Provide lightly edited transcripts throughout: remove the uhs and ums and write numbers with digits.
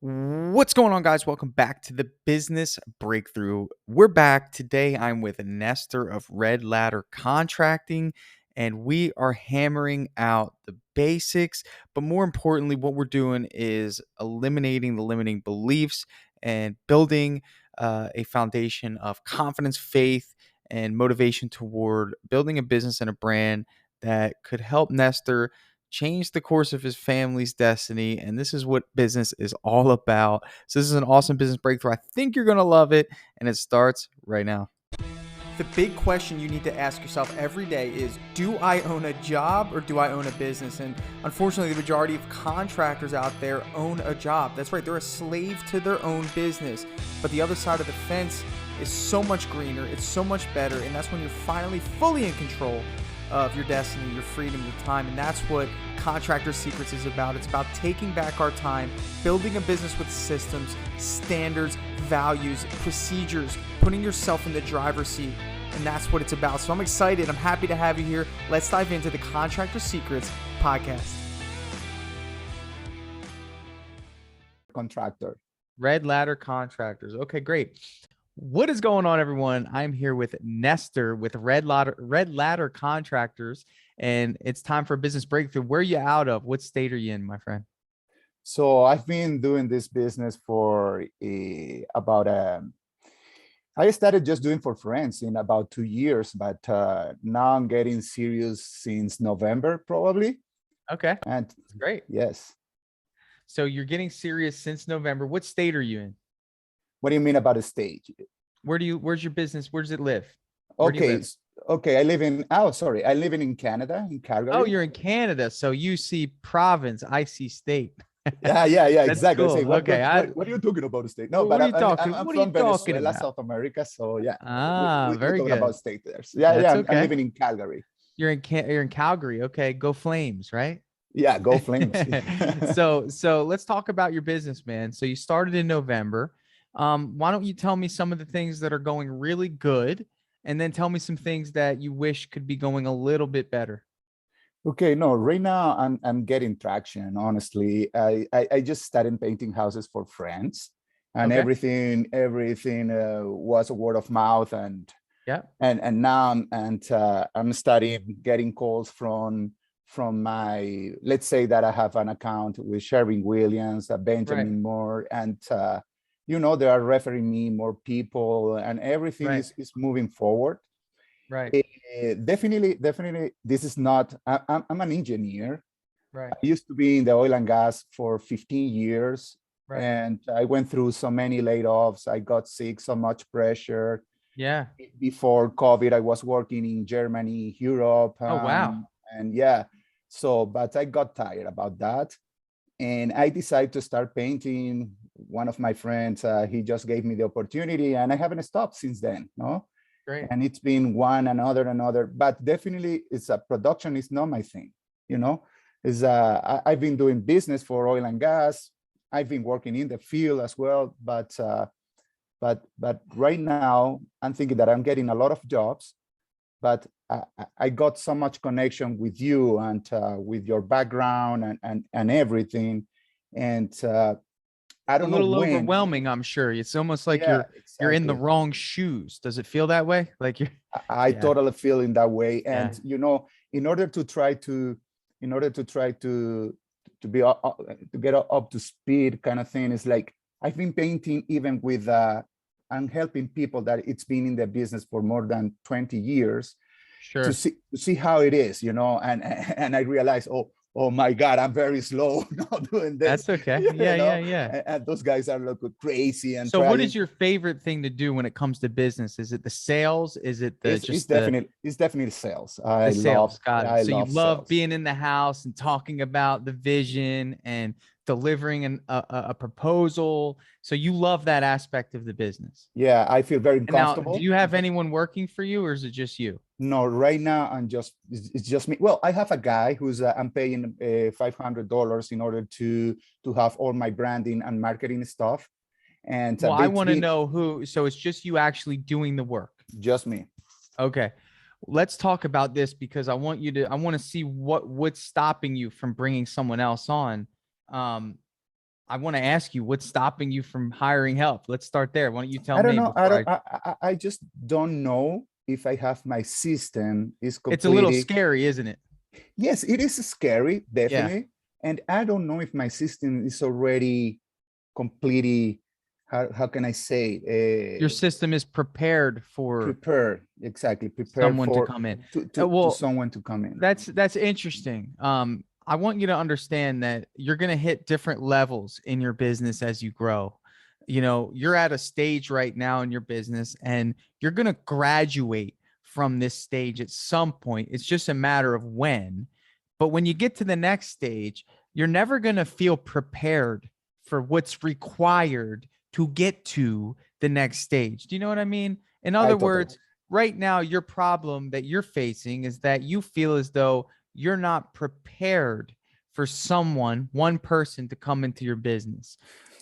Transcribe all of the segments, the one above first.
What's going on, guys? Welcome back to the Business Breakthrough. We're back. Today, I'm with Nestor of Red Ladder Contracting, and we are hammering out the basics. But more importantly, what we're doing is eliminating the limiting beliefs and building a foundation of confidence, faith, and motivation toward building a business and a brand that could help Nestor change the course of his family's destiny. And this is what business is all about. So this is an awesome business breakthrough. I think you're going to love it. And it starts right now. The big question you need to ask yourself every day is, do I own a job or do I own a business? And unfortunately, the majority of contractors out there own a job. That's right. They're a slave to their own business. But the other side of the fence is so much greener. It's so much better. And that's when you're finally fully in control of your destiny, your freedom, your time. And that's what Contractor Secrets is about. It's about taking back our time, building a business with systems, standards, values, procedures, putting yourself in the driver's seat. And that's what it's about. So I'm excited. I'm happy to have you here. Let's dive into the Contractor Secrets podcast. Contractor. Red Ladder Contractors. Okay, great. What is going on, everyone? I'm here with Nestor with Red Ladder Contractors, and it's time for a business breakthrough. Where are you out of? What state are you in, my friend? So I've been doing this business for I started just doing for friends in about 2 years, but now I'm getting serious since November, probably. Okay, and that's great. Yes. So you're getting serious since November. What state are you in? What do you mean about a stage? Where's your business? Where does it live? Okay. I live in Canada, in Calgary. Oh, you're in Canada. So you see province, I see state. Yeah, exactly. Cool. What are you talking about, state? No, what but are you talking? I'm What from are you talking Venezuela, about? South America. So yeah. Very talking good. about state there. So, okay. I'm living in Calgary. You're in Calgary. Okay, go Flames, right? Yeah, go Flames. So let's talk about your business, man. So you started in November. Why don't you tell me some of the things that are going really good, and then tell me some things that you wish could be going a little bit better. Okay, no, right now I'm getting traction. Honestly, I just started painting houses for friends, and Okay. everything was a word of mouth, and yeah, and now I'm starting getting calls from my, let's say that I have an account with Sherwin Williams, Benjamin Moore, and they are referring me more people, and everything is moving forward. Right. Definitely. This is not. I'm an engineer. Right. I used to be in the oil and gas for 15 years, and I went through so many layoffs. I got sick, so much pressure. Yeah. Before COVID, I was working in Germany, Europe. Oh, wow. And yeah, but I got tired about that, and I decided to start painting. One of my friends, he just gave me the opportunity, and I haven't stopped since then. No. Great. And it's been one another, but definitely production is not my thing. I've been doing business for oil and gas. I've been working in the field as well, but right now I'm thinking that I'm getting a lot of jobs, but I got so much connection with you and with your background and everything, and I don't know. A little overwhelming, I'm sure. It's almost like you're in the wrong shoes. Does it feel that way? Like I totally feel in that way. And in order to try to be to get up to speed, kind of thing, is like I've been painting even with I'm helping people that it's been in the business for more than 20 years. Sure. To see how it is, and I realized, oh my God, I'm very slow not doing this. That's okay. Yeah. And those guys are looking crazy. And so, what is your favorite thing to do when it comes to business? Is it the sales? Is it it's definitely sales. I love it. So you love being in the house and talking about the vision and delivering a proposal. So you love that aspect of the business. Yeah, I feel very comfortable. Now, do you have anyone working for you, or is it just you? No, right now it's just me. Well, I have a guy who's I'm paying $500 in order to have all my branding and marketing stuff. And I want to know who. So it's just you actually doing the work. Just me. Okay. Let's talk about this, because I want to see what's stopping you from bringing someone else on. I want to ask you, what's stopping you from hiring help? Let's start there. Why don't you tell I don't me know. I before don't. I? I just don't know if I have my system is It's a little completely. scary, isn't it? Yes, it is scary, Yeah. definitely, and I don't know if my system is already completely. How can I say? Your system is prepared for Prepared, exactly, prepared someone to for come in. to Well, someone to come in. that's interesting. I want you to understand that you're going to hit different levels in your business as you grow. You know, you're at a stage right now in your business, and you're going to graduate from this stage at some point. It's just a matter of when. But when you get to the next stage, you're never going to feel prepared for what's required to get to the next stage. Do you know what I mean? In I other totally. words, right now, your problem that you're facing is that you feel as though you're not prepared for someone, one person to come into your business.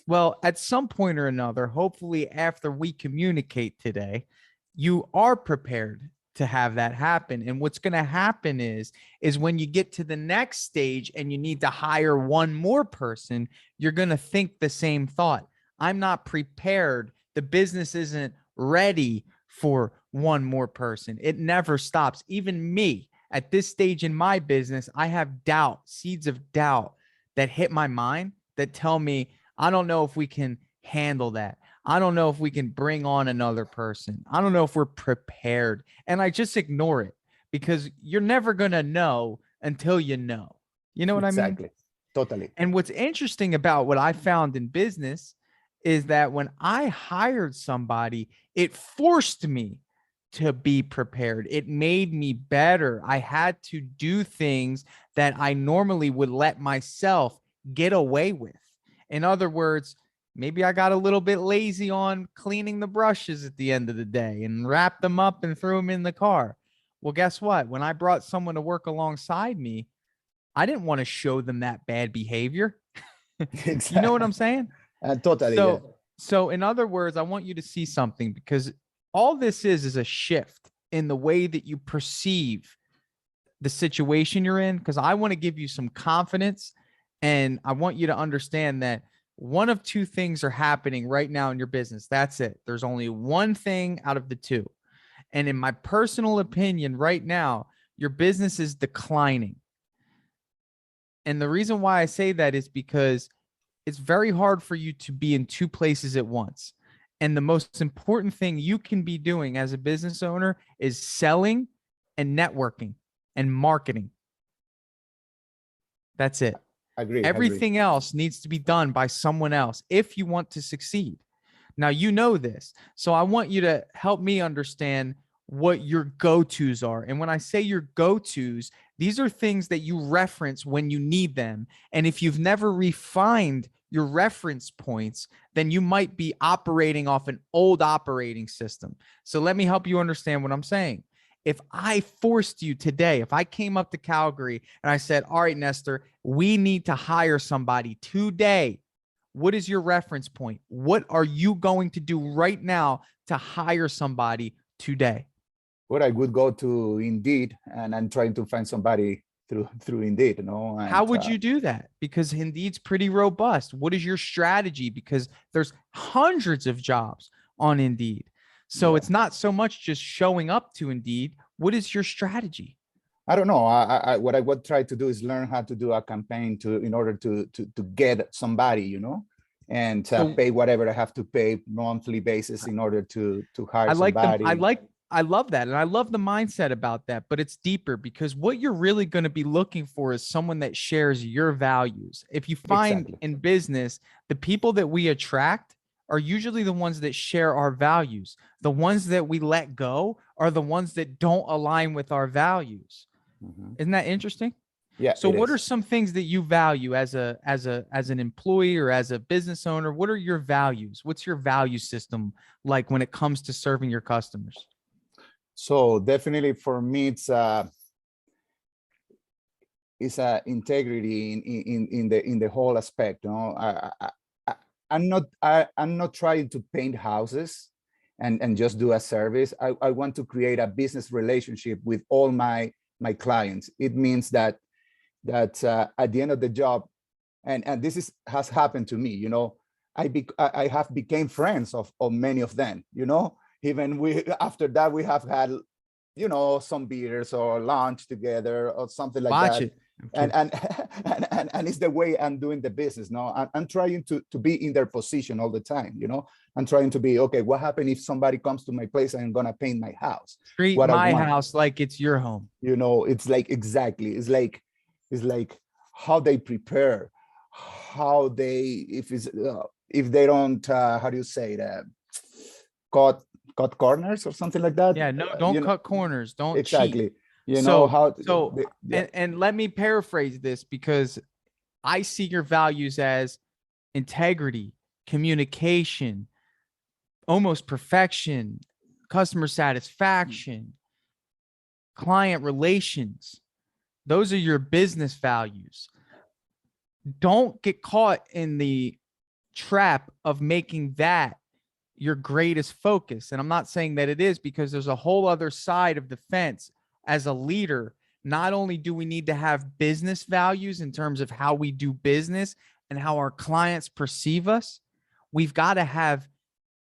Well, at some point or another, hopefully after we communicate today, you are prepared to have that happen. And what's going to happen is when you get to the next stage and you need to hire one more person, you're going to think the same thought. I'm not prepared. The business isn't ready for one more person. It never stops. Even me at this stage in my business, I have doubt, seeds of doubt that hit my mind that tell me, I don't know if we can handle that. I don't know if we can bring on another person. I don't know if we're prepared. And I just ignore it because you're never going to know until you know. You know what I mean? Exactly, totally. And what's interesting about what I found in business is that when I hired somebody, it forced me to be prepared. It made me better. I had to do things that I normally would let myself get away with. In other words, maybe I got a little bit lazy on cleaning the brushes at the end of the day and wrapped them up and threw them in the car. Well, guess what? When I brought someone to work alongside me, I didn't want to show them that bad behavior. You know what Exactly. I'm saying? Totally, yeah. So in other words, I want you to see something because all this is a shift in the way that you perceive the situation you're in. Because I want to give you some confidence, and I want you to understand that one of two things are happening right now in your business. That's it. There's only one thing out of the two. And in my personal opinion, right now, your business is declining. And the reason why I say that is because it's very hard for you to be in two places at once. And the most important thing you can be doing as a business owner is selling and networking and marketing. That's it. Agree, agree. Everything else needs to be done by someone else if you want to succeed. Now, you know this. So I want you to help me understand what your go tos are. And when I say your go tos, these are things that you reference when you need them. And if you've never refined your reference points, then you might be operating off an old operating system. So let me help you understand what I'm saying. If I forced you today, if I came up to Calgary and I said, all right, Nestor, we need to hire somebody today, what is your reference point? What are you going to do right now to hire somebody today? What I would go to Indeed, and I'm trying to find somebody through Indeed, you know, How and would you do that? Because Indeed's pretty robust. What is your strategy? Because there's hundreds of jobs on Indeed. So yeah. it's not so much just showing up to Indeed. What is your strategy? I don't know. What I would try to do is learn how to do a campaign in order to get somebody, you know, and So pay whatever I have to pay monthly basis in order to hire I like them. somebody. I love that. And I love the mindset about that, but it's deeper because what you're really going to be looking for is someone that shares your values. If you find Exactly. in business, the people that we attract are usually the ones that share our values. The ones that we let go are the ones that don't align with our values. Mhm. Isn't that interesting? Yeah, So it what are is. some things that you value as an employee or as a business owner? What are your values? What's your value system like when it comes to serving your customers? So definitely for me, it's a integrity in the whole aspect. You know, I I'm not trying to paint houses and just do a service. I want to create a business relationship with all my clients. It means that at the end of the job, and this is has happened to me, I have became friends of many of them, even we after that we have had some beers or lunch together or something like Watch that. it. And Okay. and it's the way I'm doing the business. No, I'm trying to be in their position all the time. I'm trying to be okay. What happens if somebody comes to my place and I'm gonna paint my house? Treat What I my want, house like it's your home. it's like exactly. It's like how they prepare, how they if they don't how do you say that, cut cut corners or something like that. Yeah, no, don't cut corners. Don't cheat. Exactly. So, How yeah. and let me paraphrase this because I see your values as integrity, communication, almost perfection, customer satisfaction, client relations. Those are your business values. Don't get caught in the trap of making that your greatest focus. And I'm not saying that it is, because there's a whole other side of the fence. As a leader, not only do we need to have business values in terms of how we do business and how our clients perceive us, we've got to have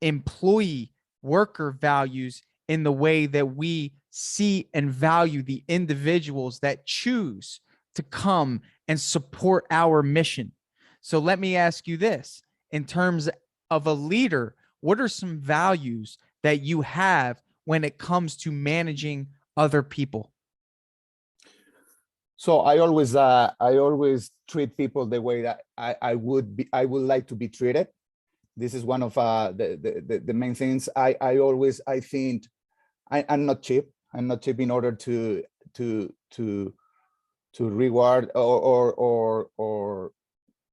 employee worker values in the way that we see and value the individuals that choose to come and support our mission. So let me ask you this: in terms of a leader, what are some values that you have when it comes to managing other people? So I always treat people the way that I would like to be treated. This is one of the main things. I think I'm not cheap. I'm not cheap in order to to to reward or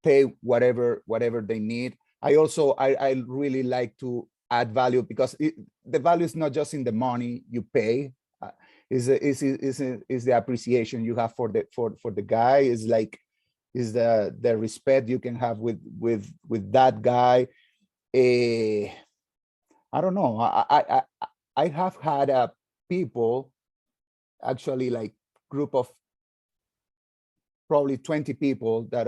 pay whatever they need. I really like to add value, because the value is not just in the money you pay. Is the appreciation you have for the guy, is like, is the respect you can have with that guy. uh, I don't know. I have had people, actually, like, group of probably 20 people that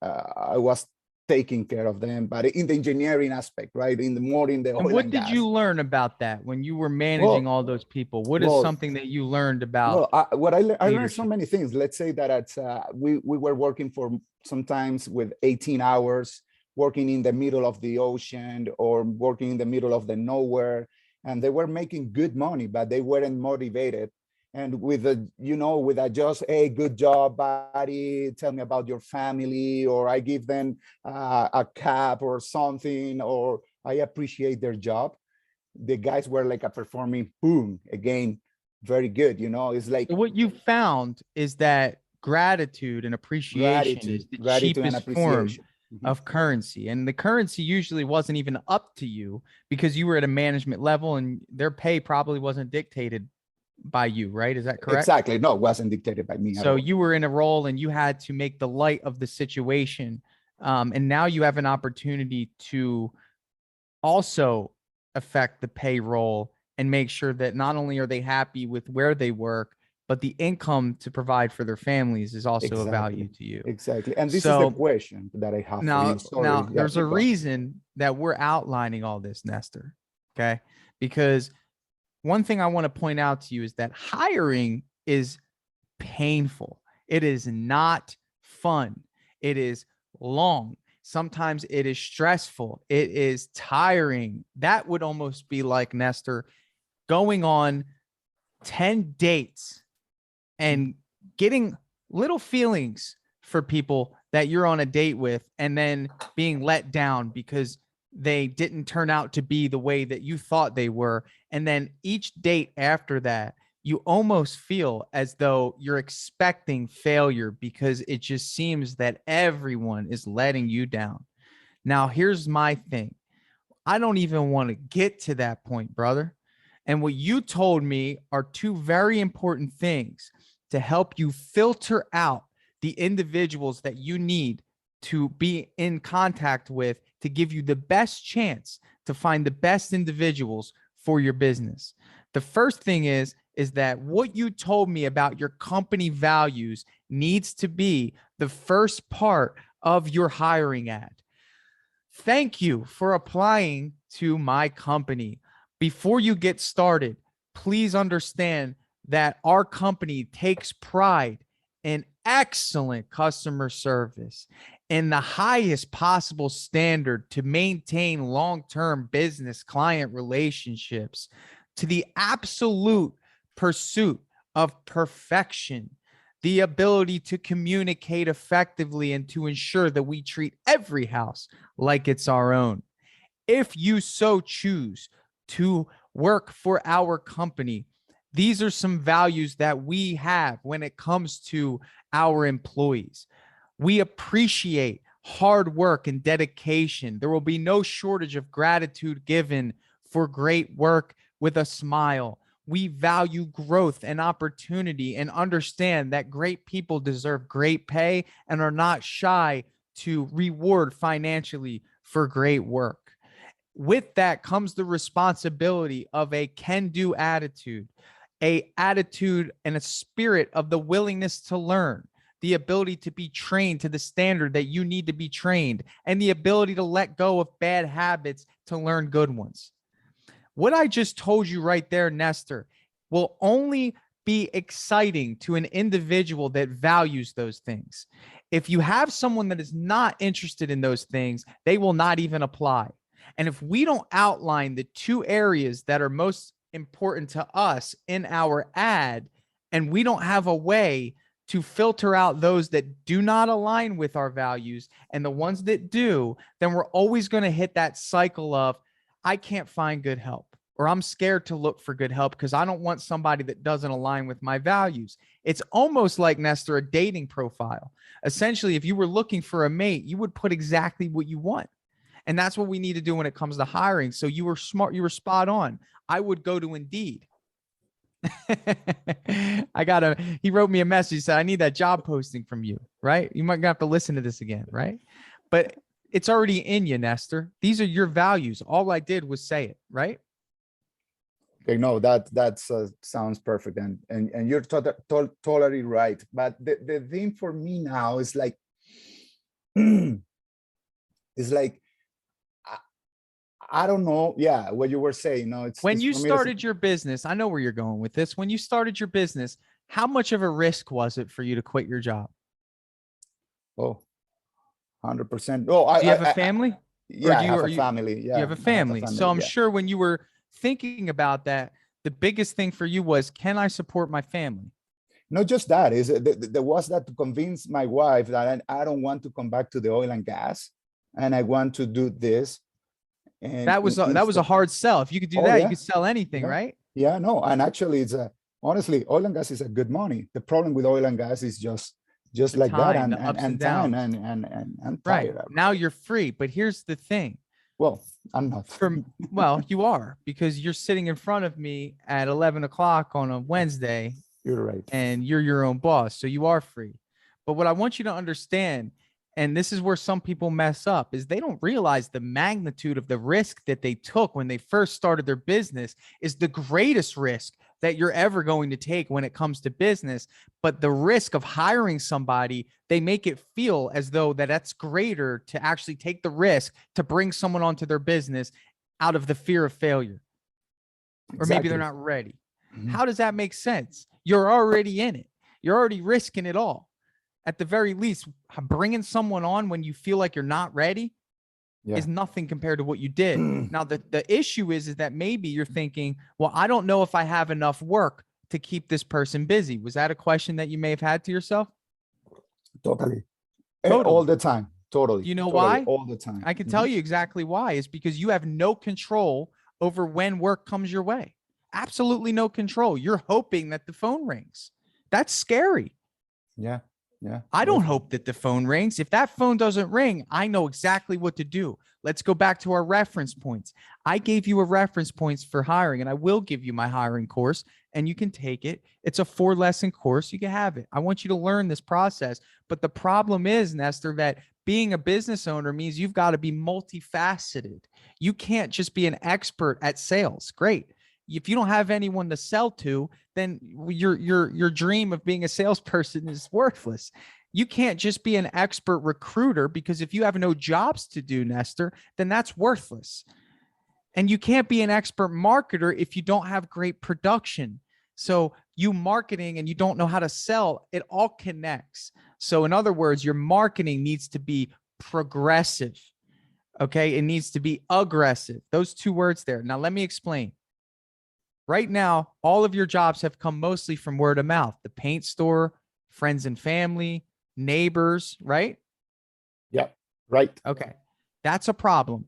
I was taking care of them, but in the engineering aspect, right? In the And oil what and did you gas. learn about that when you were managing Well, all those people? What is well, something that you learned about well. I learned so leadership? many things. Let's say that we were working for sometimes with 18 hours, working in the middle of the ocean or working in the middle of the nowhere, and they were making good money, but they weren't motivated. And with a just, hey, good job, buddy, tell me about your family, or I give them a cap or something, or I appreciate their job. The guys were like a performing, boom, again, very good. It's like So what you found is that gratitude and appreciation is the gratitude and cheapest form appreciation. Mhm. of currency. And the currency usually wasn't even up to you because you were at a management level and their pay probably wasn't dictated by you, right? Is that correct? Exactly. No, it wasn't dictated by me at So all. you were in a role and you had to make the light of the situation. And now you have an opportunity to also affect the payroll and make sure that not only are they happy with where they work, but the income to provide for their families is also a value Exactly. to you. Exactly. And this is the So question that I have for you. now Sorry. Yeah, there's a keep going. reason that we're outlining all this, Nestor. Okay. Because one thing I want to point out to you is that hiring is painful. It is not fun. It is long. Sometimes it is stressful. It is tiring. That would almost be like, Nestor, going on 10 dates and getting little feelings for people that you're on a date with and then being let down because they didn't turn out to be the way that you thought they were. And then each date after that, you almost feel as though you're expecting failure because it just seems that everyone is letting you down. Now, here's my thing: I don't even want to get to that point, brother. And what you told me are two very important things to help you filter out the individuals that you need to be in contact with to give you the best chance to find the best individuals for your business. The first thing is that what you told me about your company values needs to be the first part of your hiring ad. Thank you for applying to my company. Before you get started, please understand that our company takes pride in excellent customer service and the highest possible standard to maintain long-term business client relationships to the absolute pursuit of perfection, the ability to communicate effectively and to ensure that we treat every house like it's our own. If you so choose to work for our company, these are some values that we have when it comes to our employees. We appreciate hard work and dedication. There will be no shortage of gratitude given for great work with a smile. We value growth and opportunity and understand that great people deserve great pay and are not shy to reward financially for great work. With that comes the responsibility of a can-do attitude, a attitude and a spirit of the willingness to learn, the ability to be trained to the standard that you need to be trained, and the ability to let go of bad habits to learn good ones. What I just told you right there, Nestor, will only be exciting to an individual that values those things. If you have someone that is not interested in those things, they will not even apply. And if we don't outline the two areas that are most important to us in our ad, and we don't have a way to filter out those that do not align with our values and the ones that do, then we're always going to hit that cycle of, I can't find good help, or I'm scared to look for good help because I don't want somebody that doesn't align with my values. It's almost like, Nestor, a dating profile. Essentially, if you were looking for a mate, you would put exactly what you want. And that's what we need to do when it comes to hiring. So you were smart. You were spot on. I would go to Indeed. He wrote me a message. He said, I need that job posting from you, right? You might have to listen to this again, right? But it's already in you, Nestor. These are your values. All I did was say it, right? Okay, no, that sounds perfect, and you're totally right. But the thing for me now is like, it's like, I don't know. Yeah, what you were saying. No, When it's you for me. It's, started your business, I know where you're going with this. When you started your business, how much of a risk was it for you to quit your job? oh, 100%. Oh, Do you have a family? Or yeah, do I you, have are a you, family. you Yeah, have a I have a family? So family. I'm Yeah. sure when you were thinking about that, the biggest thing for you was, can I support my family? Not just that, is there was that to convince my wife that I don't want to come back to the oil and gas, and I want to do this. And That was a instead, hard sell. If you could do oh that, you yeah, could sell anything, yeah, right? yeah, no, and actually, it's a honestly, oil and gas is a good money. The problem with oil and gas is just The like that, time, the ups and and time, downs. and I'm Right. tired of Now it. you're free. But here's the thing. Well, I'm not. From Well, you are, because you're sitting in front of me at 11 o'clock on a Wednesday You're right. and you're your own boss. So you are free. But what I want you to understand, and this is where some people mess up, is they don't realize the magnitude of the risk that they took when they first started their business is the greatest risk that you're ever going to take when it comes to business. But the risk of hiring somebody, they make it feel as though that's greater to actually take the risk to bring someone onto their business out of the fear of failure. Or maybe they're Exactly. not ready. Mhm. How does that make sense? You're already in it. You're already risking it all. At the very least, bringing someone on when you feel like you're not ready Yeah. is nothing compared to what you did. Now, the issue is that maybe you're thinking, well, I don't know if I have enough work to keep this person busy. Was that a question that you may have had to yourself? Totally. All Totally. the time. Totally. Do you know Totally. why? All the time. I can tell Mhm. you exactly why. Is because you have no control over when work comes your way. Absolutely no control. You're hoping that the phone rings. That's scary. Yeah. Yeah. I don't Definitely. hope that the phone rings. If that phone doesn't ring, I know exactly what to do. Let's go back to our reference points. I gave you a reference points for hiring, and I will give you my hiring course, and you can take it. It's a 4-lesson course. You can have it. I want you to learn this process. But the problem is, Nestor, that being a business owner means you've got to be multifaceted. You can't just be an expert at sales. Great. If you don't have anyone to sell to, then your dream of being a salesperson is worthless. You can't just be an expert recruiter, because if you have no jobs to do, Nestor, then that's worthless. And you can't be an expert marketer if you don't have great production. So you marketing and you don't know how to sell, it all connects. So in other words, your marketing needs to be progressive. Okay. It needs to be aggressive. Those two words there. Now, let me explain. Right now, all of your jobs have come mostly from word of mouth, the paint store, friends and family, neighbors, right? Yeah, right. Okay. That's a problem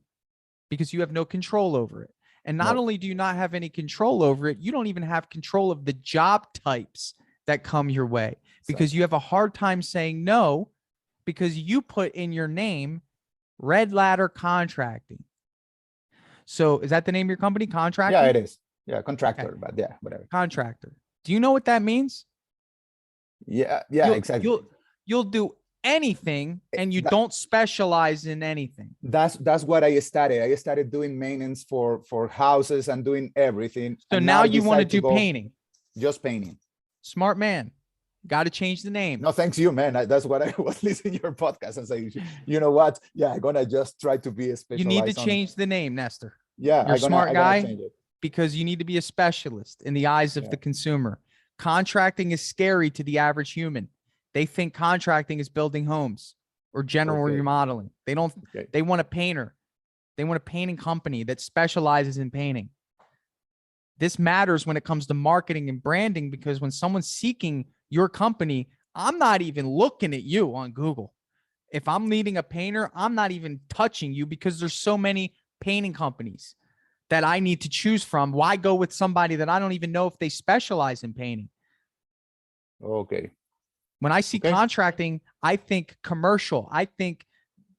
because you have no control over it. And not No, only do you not have any control over it, you don't even have control of the job types that come your way, because exactly. you have a hard time saying no because you put in your name Red Ladder Contracting. So is that the name of your company, Yeah, Contracting? it is. Yeah, Okay. contractor, but yeah, whatever. Contractor. Do you know what that means? Yeah, yeah, You'll exactly. you'll you'll do anything and you That, don't specialize in anything. that's what I started. I started doing maintenance for houses and doing everything, So and now now I you want to decide to do go painting. just painting. Smart man. Got to change the name. No, thanks you, man. That's what I was listening to your podcast and saying, you know what? Yeah, I'm gonna just try to be You need to specialized on. change the name, Nestor. Yeah, You're a smart I'm gonna guy change it. because you need to be a specialist in the eyes of Yeah. the consumer. Contracting is scary to the average human. They think contracting is building homes or general Okay. remodeling. They don't, Okay. they want a painter. They want a painting company that specializes in painting. This matters when it comes to marketing and branding, because when someone's seeking your company, I'm not even looking at you on Google. If I'm needing a painter, I'm not even touching you because there's so many painting companies that I need to choose from. Why go with somebody that I don't even know if they specialize in painting? Okay. When I see Okay. contracting, I think commercial. I think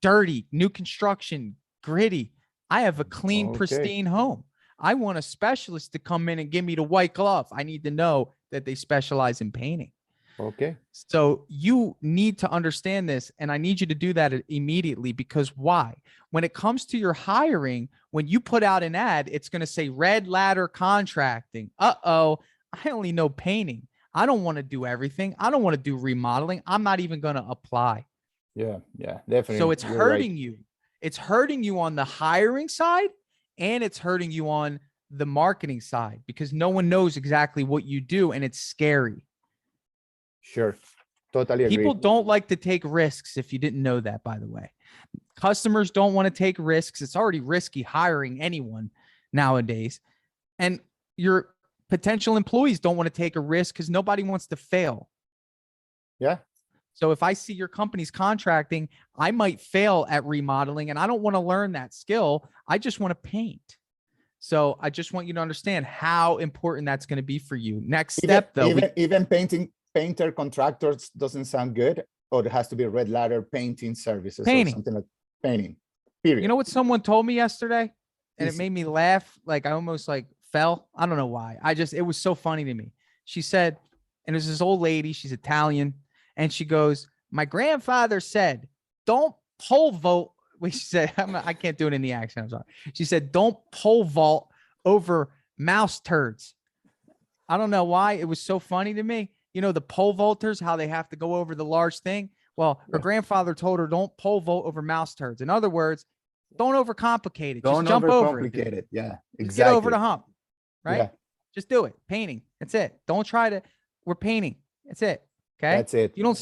dirty, new construction, gritty. I have a clean, Okay. pristine home. I want a specialist to come in and give me the white glove. I need to know that they specialize in painting. Okay. So you need to understand this, and I need you to do that immediately. Because why? When it comes to your hiring, when you put out an ad, it's going to say Red Ladder Contracting. Uh-oh, I only know painting. I don't want to do everything. I don't want to do remodeling. I'm not even going to apply. Yeah. Yeah. So Definitely. it's You're right. hurting you. It's hurting you on the hiring side, and it's hurting you on the marketing side, because no one knows exactly what you do, and it's scary. Sure. Totally People agree. don't like to take risks, if you didn't know that, by the way. Customers don't want to take risks. It's already risky hiring anyone nowadays. And your potential employees don't want to take a risk because nobody wants to fail. Yeah. So if I see your company's contracting, I might fail at remodeling, and I don't want to learn that skill. I just want to paint. So I just want you to understand how important that's going to be for you. Next step, though, Even painter contractors doesn't sound good, or it has to be Red Ladder painting services or painting. something like painting. Period. You know what someone told me yesterday? And it Easy. made me laugh. Like I almost like fell. I don't know why. It was so funny to me. She said, and it was this old lady, she's Italian. And she goes, my grandfather said, don't pole vault. She said, I can't do it in the accent. I'm sorry. She said, don't pole vault over mouse turds. I don't know why. It was so funny to me. You know, the pole vaulters, how they have to go over the large thing. Well, her grandfather told her, don't pole vault over mouse turds. In other words, don't overcomplicate it. Don't Just jump over it. overcomplicate it. Yeah, Just get over exactly. the hump, right? Yeah, Just do it. Painting. That's it. Don't try to. We're painting. That's it. Okay. that's it. You don't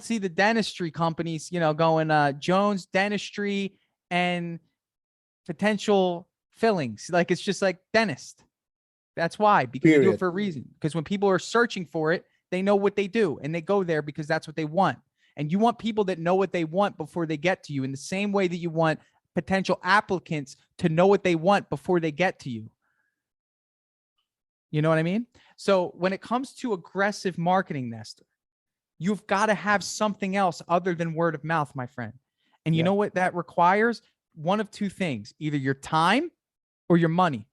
see the dentistry companies, going Jones Dentistry and potential fillings. Like it's just like dentist. That's why, because they do it Period. for a reason. Because when people are searching for it, they know what they do and they go there because that's what they want. And you want people that know what they want before they get to you, in the same way that you want potential applicants to know what they want before they get to you. You know what I mean? So when it comes to aggressive marketing, Nestor, you've got to have something else other than word of mouth, my friend. And you know what that requires? One of two things, either your time or your money.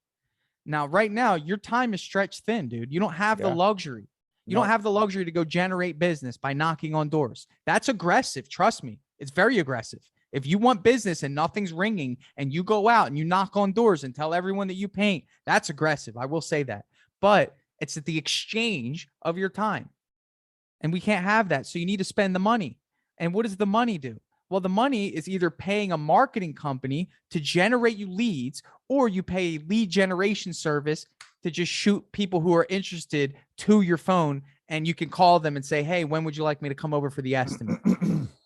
Now, right now, your time is stretched thin, dude. You don't have the luxury. You don't have the luxury to go generate business by knocking on doors. That's aggressive. Trust me. It's very aggressive. If you want business and nothing's ringing and you go out and you knock on doors and tell everyone that you paint, that's aggressive. I will say that. But it's at the exchange of your time. And we can't have that. So you need to spend the money. And what does the money do? Well, the money is either paying a marketing company to generate you leads, or you pay a lead generation service to just shoot people who are interested to your phone, and you can call them and say, hey, when would you like me to come over for the estimate?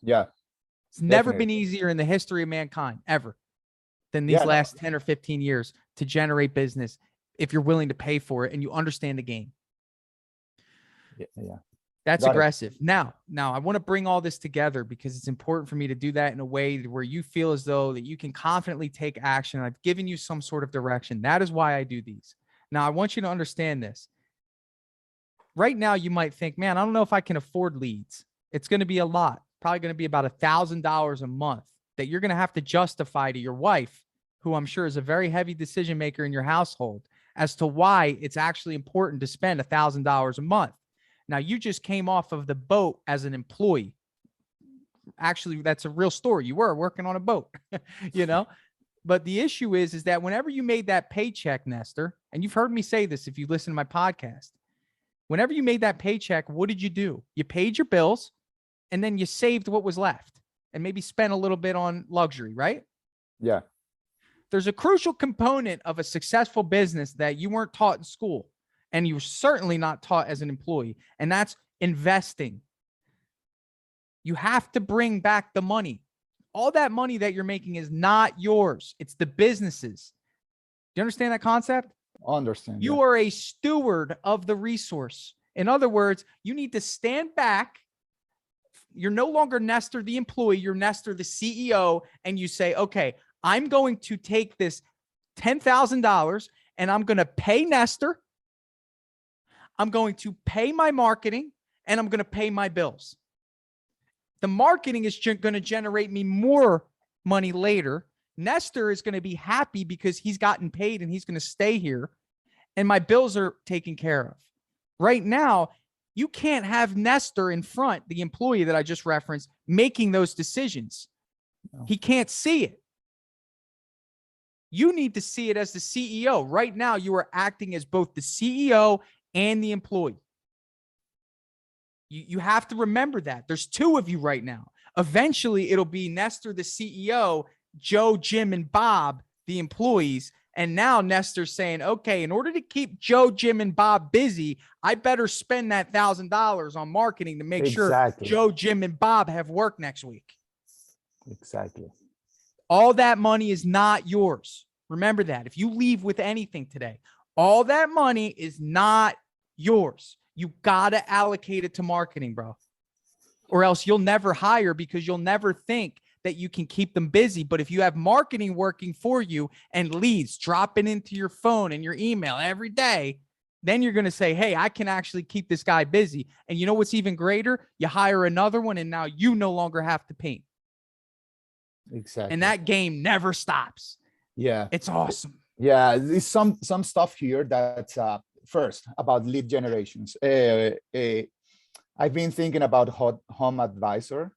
Yeah. It's never been easier in the history of mankind, ever, than these last 10 or 15 years to generate business if you're willing to pay for it and you understand the game. Yeah. That's aggressive. Now, I want to bring all this together because it's important for me to do that in a way where you feel as though that you can confidently take action. I've given you some sort of direction. That is why I do these. Now, I want you to understand this. Right now, you might think, man, I don't know if I can afford leads. It's going to be a lot, probably going to be about $1,000 a month that you're going to have to justify to your wife, who I'm sure is a very heavy decision maker in your household, as to why it's actually important to spend $1,000 a month. Now, you just came off of the boat as an employee. Actually, that's a real story. You were working on a boat, you know? But the issue is that whenever you made that paycheck, Nestor, and you've heard me say this if you listen to my podcast, whenever you made that paycheck, what did you do? You paid your bills, and then you saved what was left and maybe spent a little bit on luxury, right? Yeah. There's a crucial component of a successful business that you weren't taught in school. And you're certainly not taught as an employee, and that's investing. You have to bring back the money. All that money that you're making is not yours. It's the business's. Do you understand that concept? Understand. You are a steward of the resource. In other words, you need to stand back. You're no longer Nestor the employee. You're Nestor the CEO. And you say, okay, I'm going to take this $10,000 and I'm going to pay Nestor. I'm going to pay my marketing, and I'm going to pay my bills. The marketing is going to generate me more money later. Nestor is going to be happy because he's gotten paid and he's going to stay here, and my bills are taken care of. Right now, you can't have Nestor in front, the employee that I just referenced, making those decisions. No. He can't see it. You need to see it as the CEO. Right now, you are acting as both the CEO and the employee. You have to remember that. There's two of you right now. Eventually, it'll be Nestor, the CEO, Joe, Jim, and Bob, the employees. And now Nestor's saying, okay, in order to keep Joe, Jim, and Bob busy, I better spend that $1,000 on marketing to make sure Joe, Jim, and Bob have work next week. Exactly. All that money is not yours. Remember that. If you leave with anything today, all that money is not yours. You got to allocate it to marketing, bro. Or else you'll never hire because you'll never think that you can keep them busy. But if you have marketing working for you and leads dropping into your phone and your email every day, then you're going to say, hey, I can actually keep this guy busy. And you know what's even greater? You hire another one and now you no longer have to paint. Exactly. And that game never stops. Yeah. It's awesome. Yeah. There's some stuff here that's first about lead generations. I've been thinking about Home Advisor.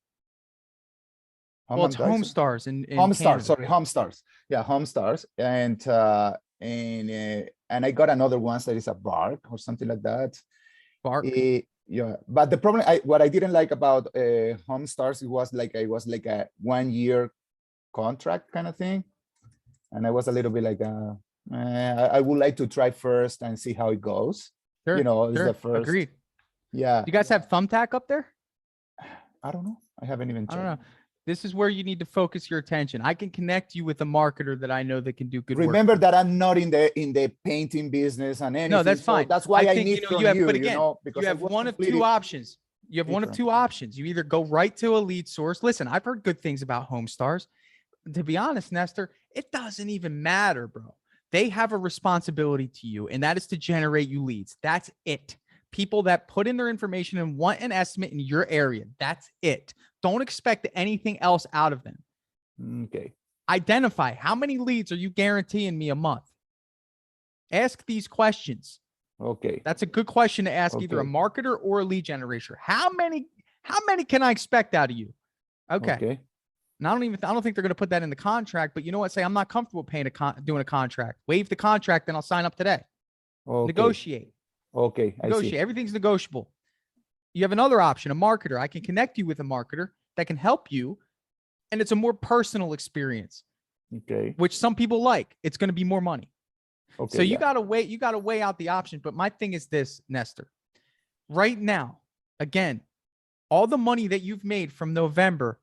It's Homestars in Homestars. Sorry, Homestars. Yeah, Homestars, and I got another one that is a Bark or something like that. Bark. Yeah, but the problem, what I didn't like about Homestars, it was like a 1-year contract kind of thing, and I was a little bit like, I would like to try first and see how it goes. Sure, you know, it's the first. Agreed. Yeah. You guys have Thumbtack up there? I don't know. I haven't even checked. I don't know. This is where you need to focus your attention. I can connect you with a marketer that I know that can do good work. Remember that I'm not in the painting business and anything. No, that's fine. So that's why I need from you. But again, because you have one of two options. You have one of two options. You either go right to a lead source. Listen, I've heard good things about Homestars. To be honest, Nestor, it doesn't even matter, bro. They have a responsibility to you, and that is to generate you leads. That's it. People that put in their information and want an estimate in your area. That's it. Don't expect anything else out of them. Okay. Identify how many leads are you guaranteeing me a month? Ask these questions. Okay. That's a good question to ask either a marketer or a lead generator. How many can I expect out of you? Okay. And I don't think they're going to put that in the contract, but you know what? Say, I'm not comfortable doing a contract. Waive the contract, then I'll sign up today. Okay. Negotiate. Okay. I see. Negotiate. Everything's negotiable. You have another option, a marketer. I can connect you with a marketer that can help you. And it's a more personal experience, Okay. which some people like. It's going to be more money. Okay. So you got to weigh out the options. But my thing is this, Nestor. Right now, again, all the money that you've made from November,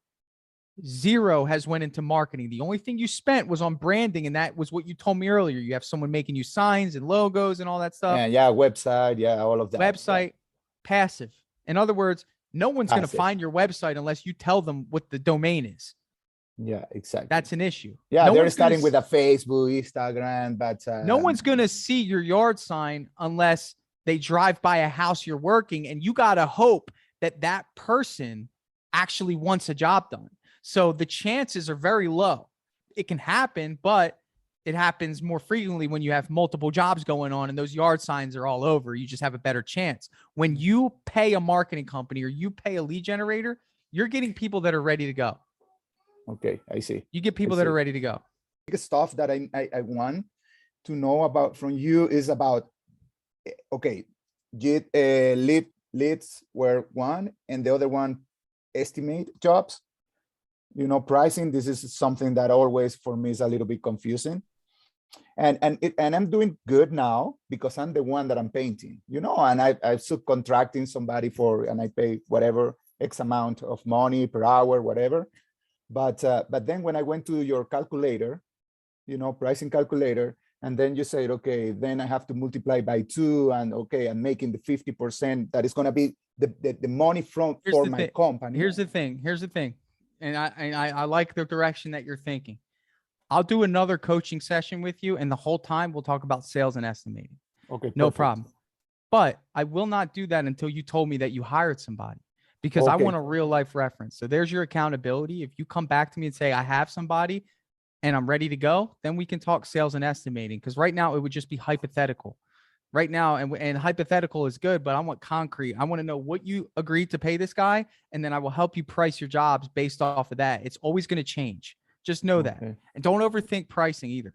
zero has went into marketing. The only thing you spent was on branding, and that was what you told me earlier. You have someone making you signs and logos and all that stuff. Yeah, website, yeah, all of that. Website, passive. In other words, no one's going to Passive. find your website unless you tell them what the domain is. Yeah, exactly. That's an issue. Yeah, No they're one's starting with a Facebook, Instagram, but no one's going to see your yard sign unless they drive by a house you're working, and you got to hope that that person actually wants a job done. So the chances are very low. It can happen, but it happens more frequently when you have multiple jobs going on and those yard signs are all over. You just have a better chance. When you pay a marketing company or you pay a lead generator, you're getting people that are ready to go. Okay, I see. You get people that are ready to go. The stuff that I want to know about from you is about, okay, leads were one, and the other one, estimate jobs. You know, pricing, this is something that always for me is a little bit confusing. And I'm doing good now because I'm the one that I'm painting, you know, and I'm subcontracting somebody and I pay whatever X amount of money per hour, whatever. But then when I went to your calculator, you know, pricing calculator, and then you said, okay, then I have to multiply by 2, and okay, I'm making the 50% that is going to be the money for my company. Here's the thing. And I like the direction that you're thinking. I'll do another coaching session with you, and the whole time we'll talk about sales and estimating. Okay, no perfect. problem. But I will not do that until you told me that you hired somebody, because I want a real life reference. So there's your accountability. If you come back to me and say, I have somebody and I'm ready to go, then we can talk sales and estimating. Because right now it would just be hypothetical. Right now, and hypothetical is good, but I want concrete. I want to know what you agreed to pay this guy, and then I will help you price your jobs based off of that. It's always going to change. Just know that. And don't overthink pricing either.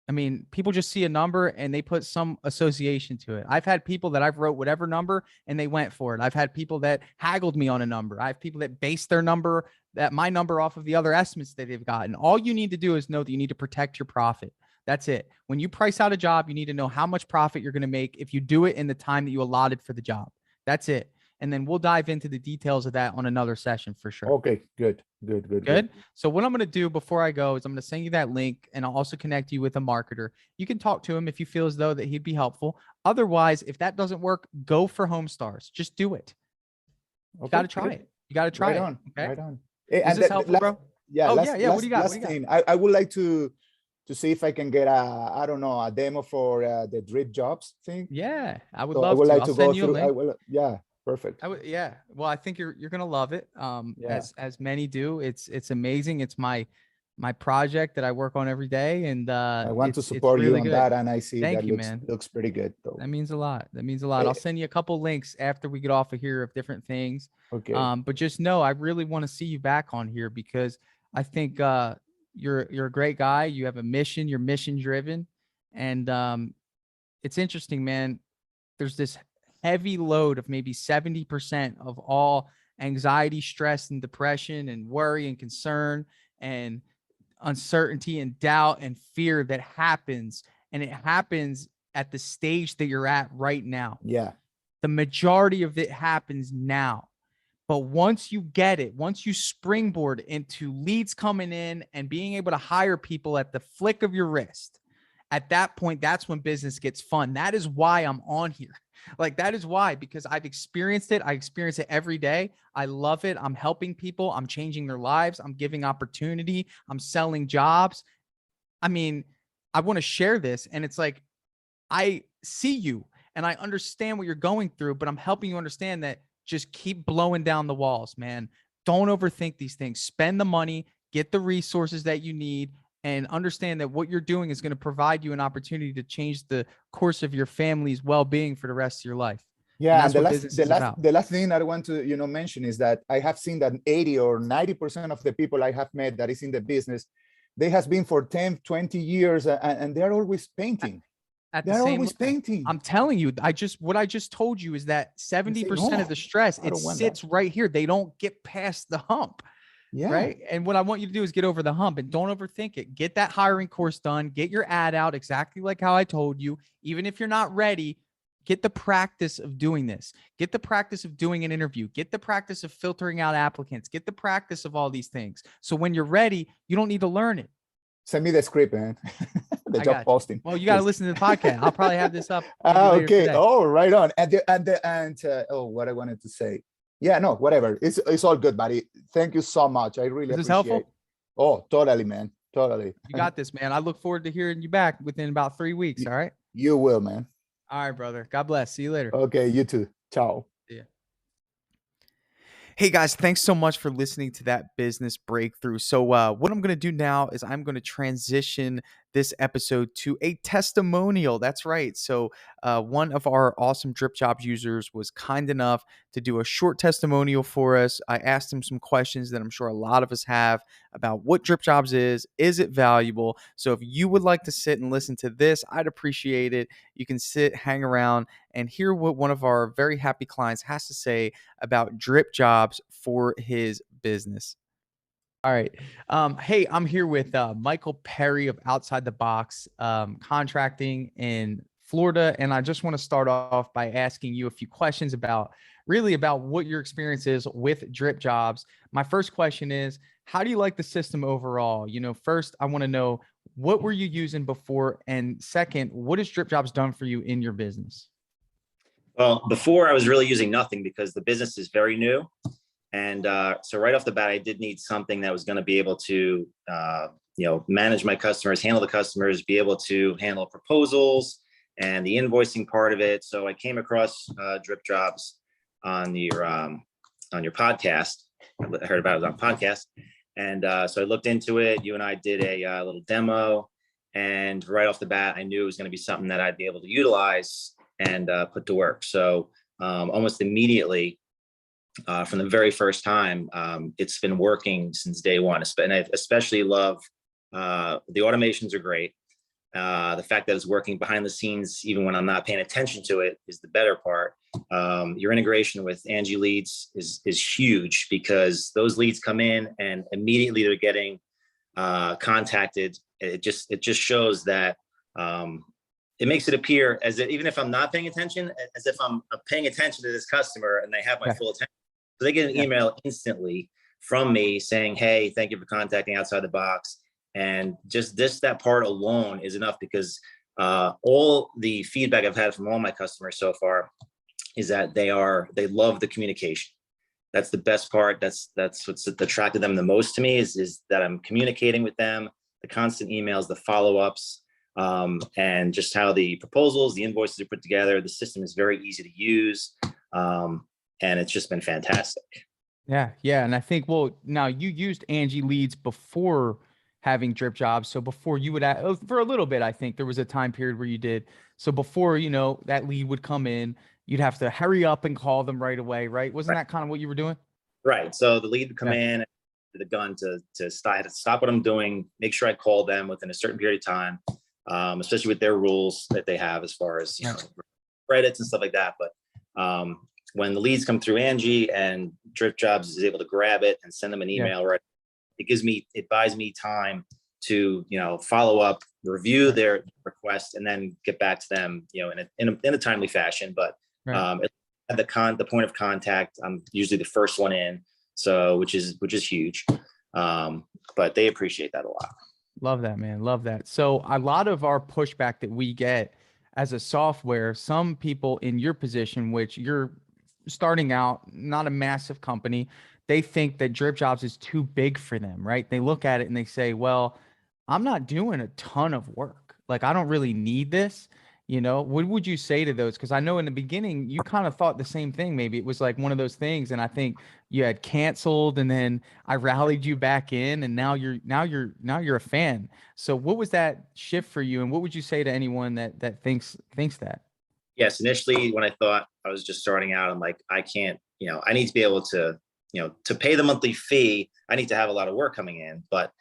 I mean, people just see a number and they put some association to it. I've had people that I've wrote whatever number and they went for it. I've had people that haggled me on a number. I have people that base their number, my number, off of the other estimates that they've gotten. All you need to do is know that you need to protect your profit. That's it. When you price out a job, you need to know how much profit you're going to make if you do it in the time that you allotted for the job. That's it. And then we'll dive into the details of that on another session for sure. Okay, good. So what I'm going to do before I go is I'm going to send you that link, and I'll also connect you with a marketer. You can talk to him if you feel as though that he'd be helpful. Otherwise, if that doesn't work, go for Homestars. Just do it. You got to try it. You got to try it. Okay. Right on. Is this helpful, bro? Yeah. Oh, yeah. What do you got? Last thing, I would like to see if I can get I don't know, a demo for the Dripjobs thing. Yeah, I would So love I would to. like I'll to send go you a through. link. Yeah, perfect. Yeah. Well, I think you're gonna love it. Yeah. As many do. It's amazing. It's my project that I work on every day, and I want to it's support really you on good. that, and I see Thank that you, man. looks pretty good though. That means a lot. I'll send you a couple links after we get off of here of different things. Okay. But just know I really want to see you back on here, because I think you're a great guy. You have a mission. You're mission driven, and it's interesting, man. There's this heavy load of maybe 70% of all anxiety, stress, and depression, and worry and concern and uncertainty and doubt and fear that happens. And it happens at the stage that you're at right now. Yeah. The majority of it happens now. But once you get it, once you springboard into leads coming in and being able to hire people at the flick of your wrist, at that point, that's when business gets fun. That is why I'm on here. Like, that is why, because I've experienced it. I experience it every day. I love it. I'm helping people. I'm changing their lives. I'm giving opportunity. I'm selling jobs. I mean, I want to share this. And it's like, I see you and I understand what you're going through, but I'm helping you understand that just keep blowing down the walls, man. Don't overthink these things. Spend the money, get the resources that you need, and understand that what you're doing is going to provide you an opportunity to change the course of your family's well-being for the rest of your life. And Yeah, and that's what business is about. the last thing I want to mention is that I have seen that 80 or 90% of the people I have met that is in the business, they has been for 10, 20 years, and they're always painting. At the They're same always level. painting. I'm telling you, what I just told you is that They say, 70% of no, the stress, I it don't want that. sits right here. They don't get past the hump. Yeah. Right. And what I want you to do is get over the hump and don't overthink it. Get that hiring course done, get your ad out exactly like how I told you. Even if you're not ready, get the practice of doing this. Get the practice of doing an interview. Get the practice of filtering out applicants. Get the practice of all these things. So when you're ready, you don't need to learn it. Send me the script, man. The I job got you. posting. Well, you got to listen to the podcast. I'll probably have this up maybe Ah, later okay. today. Oh, right on. Oh, what I wanted to say. Yeah, no, whatever. It's all good, buddy. Thank you so much. I really Is this appreciate it. helpful? Oh, totally, man. Totally. You got this, man. I look forward to hearing you back within about 3 weeks. All right. You will, man. All right, brother. God bless. See you later. Okay, you too. Ciao. Yeah. Hey guys, thanks so much for listening to that business breakthrough. So, what I'm going to do now is I'm going to transition this episode to a testimonial. That's right. So, one of our awesome Dripjobs users was kind enough to do a short testimonial for us. I asked him some questions that I'm sure a lot of us have about what Dripjobs is it valuable? So, if you would like to sit and listen to this, I'd appreciate it. You can sit, hang around, and hear what one of our very happy clients has to say about Dripjobs for his business. All right. Hey, I'm here with Michael Perry of Outside the Box Contracting in Florida. And I just want to start off by asking you a few questions about what your experience is with Dripjobs. My first question is, how do you like the system overall? First, I want to know, what were you using before? And second, what has Dripjobs done for you in your business? Well, before I was really using nothing because the business is very new. And so right off the bat, I did need something that was going to be able to, manage my customers, handle the customers, be able to handle proposals and the invoicing part of it. So I came across Dripjobs on your podcast. I heard about it on podcast. And so I looked into it. You and I did a little demo. And right off the bat, I knew it was going to be something that I'd be able to utilize and put to work. So almost immediately, from the very first time, it's been working since day one. And I especially love the automations are great. The fact that it's working behind the scenes, even when I'm not paying attention to it, is the better part. Your integration with Angie leads is huge, because those leads come in and immediately they're getting contacted. It just shows that it makes it appear as if, even if I'm not paying attention, as if I'm paying attention to this customer and they have my full attention. So they get an email instantly from me saying, hey, thank you for contacting Outside the Box. And just that part alone is enough, because all the feedback I've had from all my customers so far is that they love the communication. That's the best part. That's what's attracted them the most to me is that I'm communicating with them, the constant emails, the follow-ups, and just how the proposals, the invoices are put together. The system is very easy to use. And it's just been fantastic. Yeah. Yeah. And I think, well, now you used Angie leads before having Dripjobs. So before you would for a little bit, I think there was a time period where you did. So before, that lead would come in, you'd have to hurry up and call them right away. Right. Wasn't that kind of what you were doing? Right. So the lead would come in, the gun to stop what I'm doing, make sure I call them within a certain period of time, especially with their rules that they have as far as, credits and stuff like that. But when the leads come through Angie and Dripjobs is able to grab it and send them an email, right, it buys me time to, follow up, review their request, and then get back to them, in a timely fashion. But at the point of contact, I'm usually the first one in, so which is huge. But they appreciate that a lot. Love that, man. Love that. So a lot of our pushback that we get as a software, some people in your position, which you're starting out, not a massive company, they think that Dripjobs is too big for them, right? They look at it and they say, well, I'm not doing a ton of work. Like, I don't really need this. What would you say to those? Because I know in the beginning you kind of thought the same thing. Maybe it was like one of those things, and I think you had canceled, and then I rallied you back in, and now you're a fan. So what was that shift for you, and what would you say to anyone that thinks that? Yes, initially when I thought I was just starting out, I'm like, I can't, I need to be able to, to pay the monthly fee, I need to have a lot of work coming in. But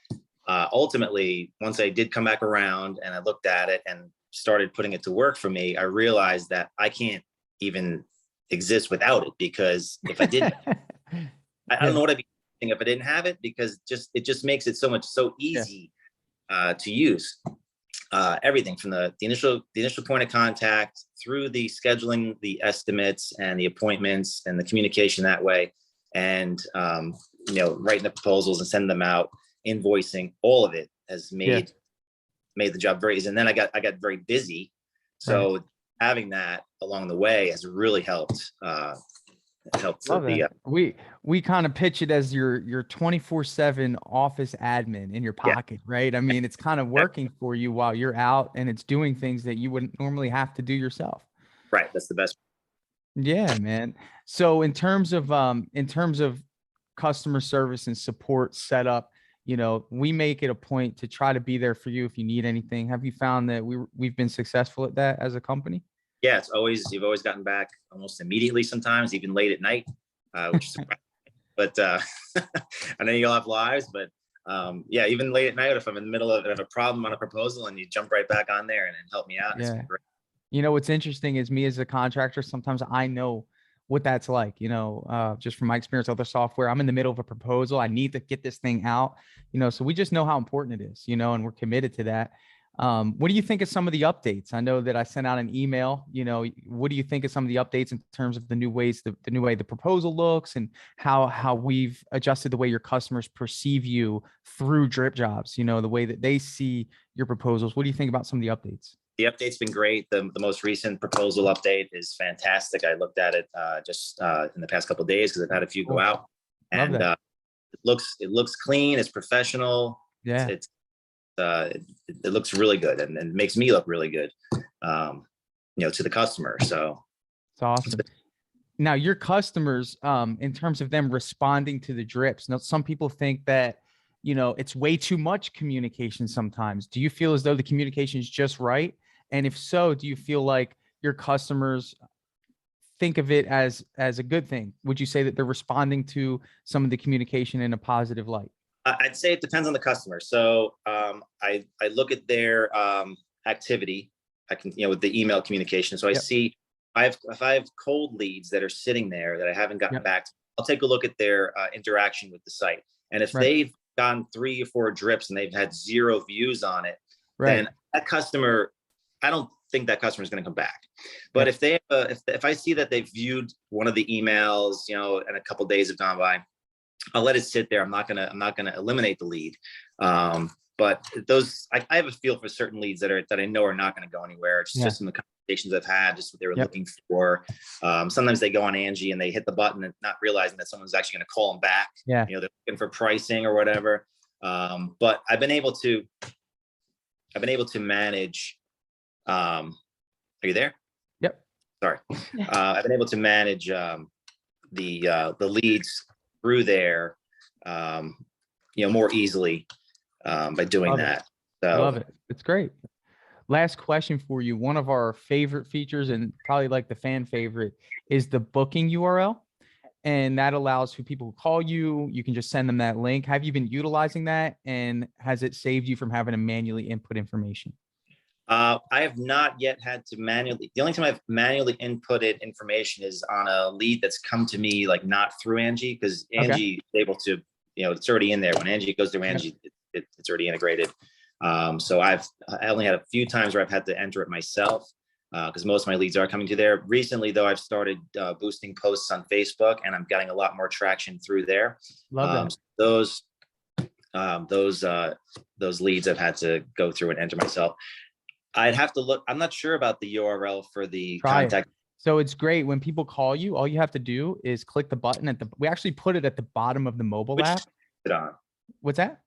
ultimately, once I did come back around and I looked at it and started putting it to work for me, I realized that I can't even exist without it, because if I didn't, I don't know what I'd be doing if I didn't have it, because it just makes it so easy to use. Everything from the initial point of contact through the scheduling, the estimates and the appointments and the communication that way, and writing the proposals and sending them out, invoicing, all of it has made the job very easy. And then I got very busy, so having that along the way has really helped. We kind of pitch it as your 24/7 office admin in your pocket, right? I mean, it's kind of working for you while you're out, and it's doing things that you wouldn't normally have to do yourself. Right. That's the best. Yeah, man. So in terms of customer service and support setup, we make it a point to try to be there for you if you need anything. Have you found that we've been successful at that as a company? Yeah, you've always gotten back almost immediately, sometimes even late at night, which is but I know you all have lives, but even late at night, if I'm in the middle of a problem on a proposal and you jump right back on there and help me out. Yeah. What's interesting is, me as a contractor, sometimes I know what that's like, just from my experience with other software. I'm in the middle of a proposal. I need to get this thing out, so we just know how important it is, and we're committed to that. What do you think of some of the updates? I know that I sent out an email, what do you think of some of the updates in terms of the new ways, the new way the proposal looks, and how we've adjusted the way your customers perceive you through Dripjobs, the way that they see your proposals? What do you think about some of the updates? The update's been great. The most recent proposal update is fantastic. I looked at it just in the past couple of days, because I've had a few go out, and it looks clean. It's professional. Yeah. It looks really good, and makes me look really good, to the customer. So it's awesome. Now, your customers, in terms of them responding to the drips, now some people think that, it's way too much communication sometimes. Do you feel as though the communication is just right? And if so, do you feel like your customers think of it as a good thing? Would you say that they're responding to some of the communication in a positive light? I'd say it depends on the customer. So I look at their activity. I can, with the email communication. So I see if I have cold leads that are sitting there that I haven't gotten back to, I'll take a look at their interaction with the site. And if they've gotten 3 or 4 drips and they've had 0 views on it, then that customer, I don't think that customer is going to come back. But if they if I see that they've viewed one of the emails, and a couple of days have gone by, I'll let it sit there. I'm not gonna eliminate the lead. But those, I have a feel for certain leads that I know are not going to go anywhere. It's just in the conversations I've had, just what they were looking for. Sometimes they go on Angie and they hit the button and not realizing that someone's actually going to call them back. Yeah. They're looking for pricing or whatever. But I've been able to manage. Are you there? Yep. Sorry. I've been able to manage the leads through there, more easily by doing that. So love it. It's great. Last question for you. One of our favorite features, and probably like the fan favorite, is the booking URL. And that allows for people who call you, you can just send them that link. Have you been utilizing that? And has it saved you from having to manually input information? I have not yet had to manually. The only time I've manually inputted information is on a lead that's come to me, like not through Angie, because Angie is able to, it's already in there. When Angie goes through Angie, it's already integrated. So I only had a few times where I've had to enter it myself, because most of my leads are coming to there. Recently, though, I've started boosting posts on Facebook, and I'm getting a lot more traction through there. Love that. Those leads I've had to go through and enter myself. I'd have to look. I'm not sure about the URL for the contact. So it's great when people call you. All you have to do is click the button we actually put it at the bottom of the mobile app. It on? What's that?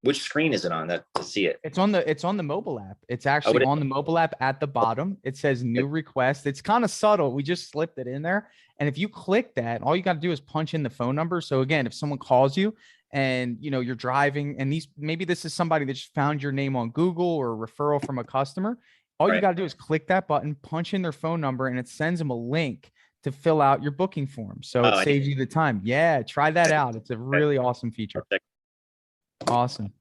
Which screen is it on to see it? It's on the mobile app. It's actually on the mobile app at the bottom. It says new request. It's kind of subtle. We just slipped it in there. And if you click that, all you got to do is punch in the phone number. So again, if someone calls you and you're driving, and maybe this is somebody that just found your name on Google or a referral from a customer, All you Right. got to do is click that button, punch in their phone number, and it sends them a link to fill out your booking form. So it Oh, saves you the time. Yeah, try that out. It's a really awesome I'll feature. check. Awesome.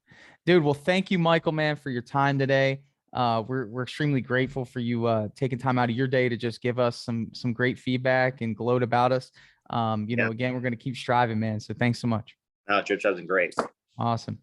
Dude, well, thank you, Michael, man, for your time today. We're extremely grateful for you taking time out of your day to just give us some great feedback and gloat about us. You know, again, we're going to keep striving, man. So thanks so much. No, Dripjobs is great. Awesome.